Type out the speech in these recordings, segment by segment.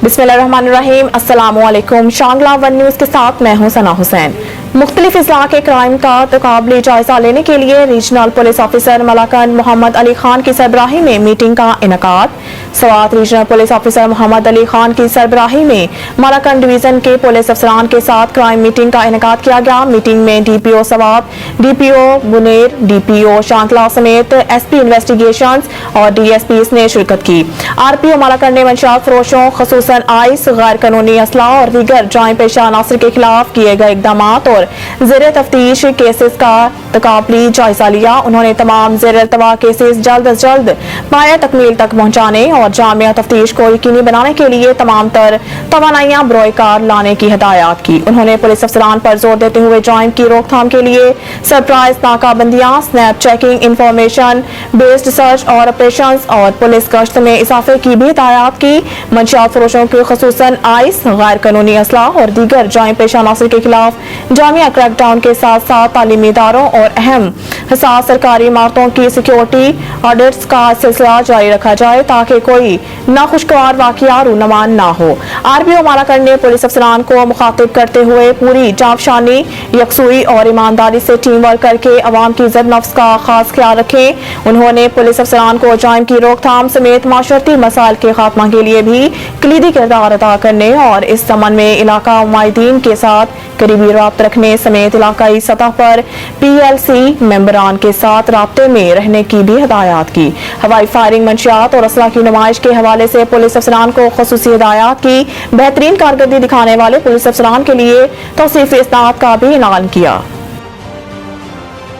बिस्मिल्लाहिर्रहमानिर्रहीम। अस्सलामुअलैकुम। Shangla one news के साथ मैं हूं सना हुसैन। मुख्तलिफ इजला के क्राइम का तकाबली जायजा लेने के लिए regional police officer Malakand Mohammad Ali Khan की सरबराही में मीटिंग का इनेकाद। Swat regional police officer Mohammad Ali Khan की सरबराही में मलाकन डिवीजन के पुलिस अफसरान के साथ क्राइम मीटिंग का इनेकाद किया गया। मीटिंग में DPO Swat, DPO Buner, DPO Shangla समेत SP इन्वेस्टिगेशंस और DSPs ने शिरकत की। RPO मलाकन ने मंशियात फरोशों खसूसन आइस, गैर कानूनी असला और दीगर जाए पेशा अनासर के खिलाफ किए गए इकदाम और ज़ेर तफ्तीश केसेस का तकाबली जायजा लिया। उन्होंने तमाम ज़ेर अल्तवा केसेस जल्द अज जल्द पाया तकमील तक पहुँचाने और जामिया तफ्तीश को यकीनी बनाने के लिए तमाम तर तवानाइयाँ बरोकार लाने की हिदायत की। उन्होंने पुलिस अफसरान पर जोर देते हुए जाइम की रोकथाम के लिए सरप्राइज नाकाबंदियाँ, snap checking, information based search और ऑपरेशन और पुलिस गश्त में इजाफे की भी हिदायत की। मंशियात फरोशों के खसूसन आइस, गैर कानूनी असला और दीगर जाए पेशा अनासर के खिलाफ जामिया क्रैकडाउन के साथ साथ तालीमी इदारों और अहम हसास सरकारी इमारतों की सिक्योरिटी ऑडिट्स का सिलसिला जारी रखा जाए ताकि कोई नाखुशगवार वाकया रूनुमा न हो। RPO मलाकन ने पुलिस अफसरान को मुखातिब करते हुए पूरी जांबशानी, यकसुई और ईमानदारी से टीम वर्क करके अवाम की इज्जत नफ्स का खास ख्याल रखें। उन्होंने पुलिस अफसरान को जाइम की रोकथाम समेत माशरती मसाइल के खात्मा के लिए भी कलीदी किरदार अदा करने और इस संबंध में इलाका नुमाइंदीन के साथ करीबी राब्ता रखने समेत इलाकाई सतह पर PLC मेंबरान के साथ राब्ते में रहने की भी हिदायत की। हवाई फायरिंग, मंशियात और असला की नुमाइश के हवाले से पुलिस अफसरान को खुसूसी हिदायत की। बेहतरीन कारकर्दगी दिखाने वाले पुलिस अफसरान के लिए तौसीफ इस्नाद का भी ऐलान किया।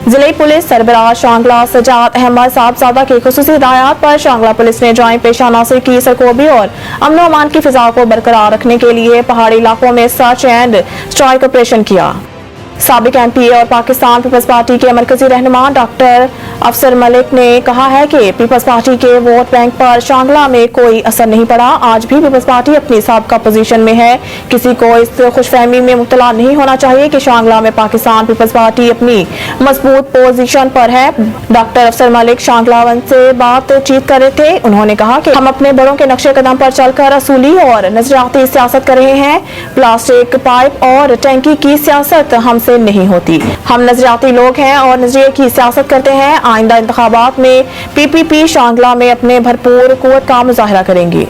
जिले पुलिस सरबराह शांगला सजाद अहमद साहबजादा की खुसूसी हिदायत पर शांगला पुलिस ने जाए पेशा अनासर की सरकोबी और अमन अमान की फिजा को बरकरार रखने के लिए पहाड़ी इलाकों में सर्च एंड स्ट्राइक ऑपरेशन किया। साबिक MPA और पाकिस्तान पीपल्स पार्टी के मरकजी रहनुमा डॉक्टर अफसर मलिक ने कहा है कि पीपल्स पार्टी के वोट बैंक पर शांगला में कोई असर नहीं पड़ा। आज भी पीपल्स पार्टी अपनी साबिका पोजीशन में है। किसी को इस खुशफहमी में मुब्तला नहीं होना चाहिए कि शांगला में पाकिस्तान पीपल्स पार्टी अपनी मजबूत पोजीशन पर है। डॉक्टर अफसर मलिक शांगला वन से बातचीत कर रहे थे। उन्होंने कहा कि हम अपने बड़ों के नक्शे कदम पर चलकर असूली और नजरियाती सियासत कर रहे हैं। प्लास्टिक पाइप और टैंकी की सियासत हमसे नहीं होती। हम नजरियाती लोग हैं और नजरिए की सियासत करते हैं। आइंदा इंतखाबात में PPP शांगला में अपने भरपूर कुव्वत का मुजाहरा करेंगे।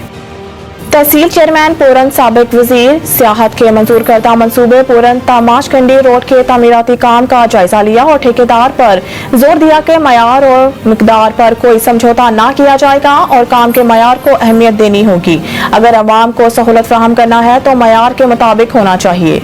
तहसील चेयरमैन पूरन साबिक वजीर सियाहत के मंजूर करदा मंसूबे पूरन तामाशकंडी रोड के तामीराती काम का जायजा लिया और ठेकेदार पर जोर दिया कि मयार और मिकदार पर कोई समझौता ना किया जाएगा और काम के मयार को अहमियत देनी होगी। अगर अवाम को सहूलत फराहम करना है तो मयार के मुताबिक होना चाहिए।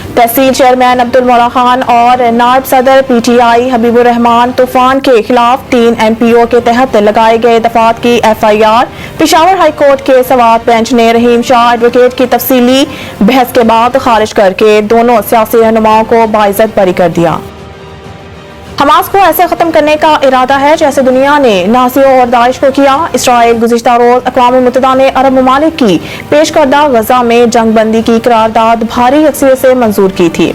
तहसील चेयरमैन अब्दुल मौला खान और नायब सदर PTI हबीबुर रहमान तूफान के खिलाफ 3 MPO के तहत लगाए गए दफात की FIR पेशावर हाई कोर्ट के स्वात बेंच ने रहीम शाह एडवोकेट की तफसीली बहस के बाद खारिज करके दोनों सियासी रहनुमाओं को बाइज्जत बरी कर दिया। हमास को ऐसे खत्म करने का इरादा है जैसे दुनिया ने नाज़ियों और दाइश को किया। इसराइल गुज़िश्ता रोज अक़वाम मुत्तहिदा ने अरब ममालिक की पेश करदा गजा में जंग बंदी की करारदाद भारी अक्सरियत से मंजूर की थी।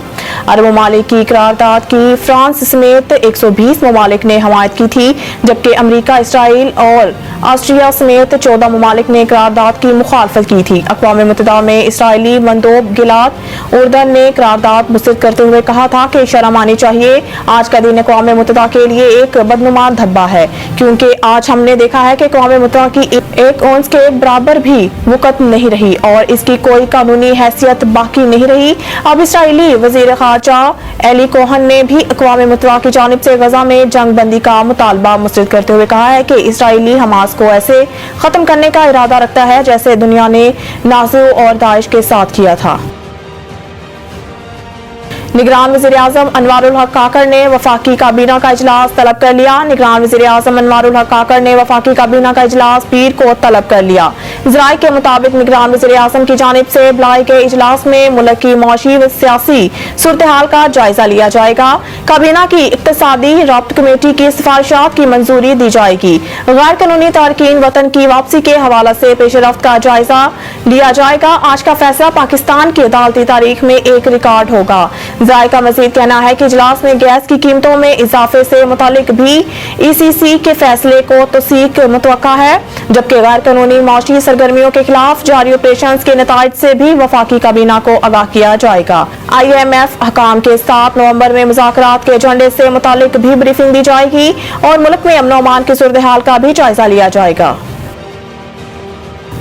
अरब ममालिक की करारदाद की फ्रांस समेत 120 ममालिक ने हमायत की थी, जबकि अमरीका, इसराइल और ऑस्ट्रिया समेत 14 ममालिक ने करारदाद की मुखालफत की थी। अक़वाम मुत्तहिदा में इसराइली मंदोब गिलाद उर्दन ने करारदाद मुस्तरद करते हुए कहा था कि शर्म आनी चाहिए। आज का दिन अक़वाम मुत्तहिदा के लिए एक बदनुमा धब्बा है, क्योंकि आज हमने देखा है कि अक़वाम मुत्तहिदा की एक औंस के बराबर भी वक़्त नहीं रही और इसकी कोई कानूनी हैसियत बाकी नहीं रही। अब इसराइली वज़ीर ख़ारजा एली कोहन ने भी अक़वाम मुत्तहिदा की जानिब से गजा में जंग बंदी का मुतालबा मुस्तरद करते हुए कहा है कि इसराइली हमास को ऐसे खत्म करने का इरादा रखता है जैसे दुनिया ने नाज़ियों और दाइश के साथ किया था। निगरान वज़ीर आज़म अनवारुल हक काकड़ ने वफाकी काबीना का इजलास तलब कर लिया। निगरान वज़ीर आज़म अनवारुल हक काकड़ ने वफाकी काबीना का इजलास पीर को तलब कर लिया। ज़राए के मुताबिक निगरान वज़ीर आज़म की जानिब से बुलाए गए इजलास में मुल्क की मौशी व सियासी सूरत हाल का जायजा लिया जाएगा। काबीना की इक्तिसादी राब्ता कमेटी की सिफारिशात की मंजूरी दी जाएगी। गैर कानूनी तारकीन वतन की वापसी के हवाला से पेशरफ्त का जायजा लिया जाएगा। आज का फैसला पाकिस्तान की अदालती तारीख में एक रिकॉर्ड होगा। ज़राए का मज़ीद कहना है कि इजलास में गैस की कीमतों में इजाफे से मुतालिक भी ECC के फैसले को तौसीक मुतवक्का है। जबकि गैर कानूनी माशी सरगर्मियों के खिलाफ जारी ऑपरेशन के नताइज से भी वफाकी काबीना को आगाह किया जाएगा। IMF हकाम के 7 नवंबर में मुज़ाकरात के एजेंडे से मुतालिक भी ब्रीफिंग दी जाएगी और मुल्क में अमन अमान की सूरत हाल का भी जायजा लिया जाएगा।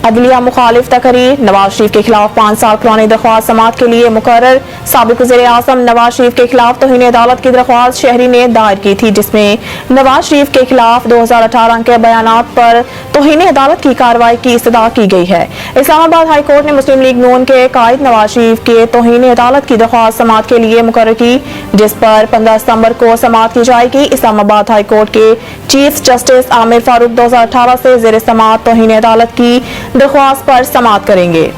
अदलिया मुखालिफ तकरीर, नवाज शरीफ के खिलाफ 5 साल पुरानी दरख्वास्त समाअत के लिए मुकर्रर। साबिक वज़ीर आज़म नवाज शरीफ के खिलाफ तौहीन अदालत की दरख्वास्त शहरी ने दायर की थी, जिसमें नवाज शरीफ के खिलाफ 2018 के बयानात पर तौहीन अदालत की कार्रवाई की इस्तदा की गई है। इस्लामाबाद हाई कोर्ट ने मुस्लिम लीग नून के कायद नवाज शरीफ के तौहीन अदालत की दरख्वास्त समाअत के लिए मुकर्रर की, जिस पर 15 सितंबर को समाअत की जाएगी। इस्लामाबाद हाई कोर्ट के चीफ जस्टिस आमिर फारूक 2018 से ज़ेर समाअत तौहीन अदालत की दरख्वास्त पर समाअत करेंगे।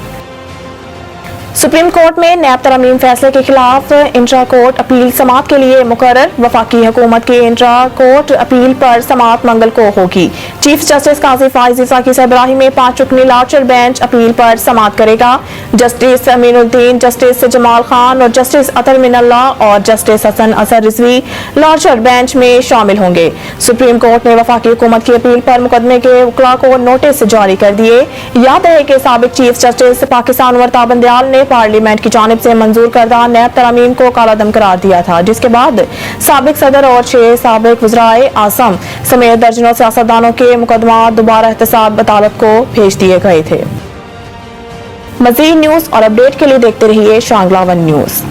सुप्रीम कोर्ट में नैब तरमीम फैसले के खिलाफ इंट्रा कोर्ट अपील समाअत के लिए मुकर्रर। वफाकी हुकूमत की इंट्रा कोर्ट अपील पर समाअत मंगल को होगी। चीफ जस्टिस काजी फाइज ईसा की सरबराही में 5 रुकनी लार्जर बेंच अपील पर समाअत करेगा। जस्टिस अमीनुद्दीन, जस्टिस जमाल खान और जस्टिस अतर मिनल्ला और जस्टिस हसन असर रिजवी लार्जर बेंच में शामिल होंगे। सुप्रीम कोर्ट ने वफाकी हुकूमत की अपील पर मुकदमे के वकला को नोटिस जारी कर दिए। याद है कि साबिक चीफ जस्टिस पाकिस्तान वर्ता बंदयाल ने पार्लियामेंट की जानिब से मंजूर करदा नैब तरामीम को कालादम करार दिया था, जिसके बाद साबिक सदर और 6 साबिक वज़राए आज़म समेत दर्जनों सियासतदानों के मुकदमा दोबारा एहतसाब अदालत को भेज दिए गए थे। मज़ीद न्यूज़ और अपडेट के लिए देखते रहिए शांगला वन न्यूज़।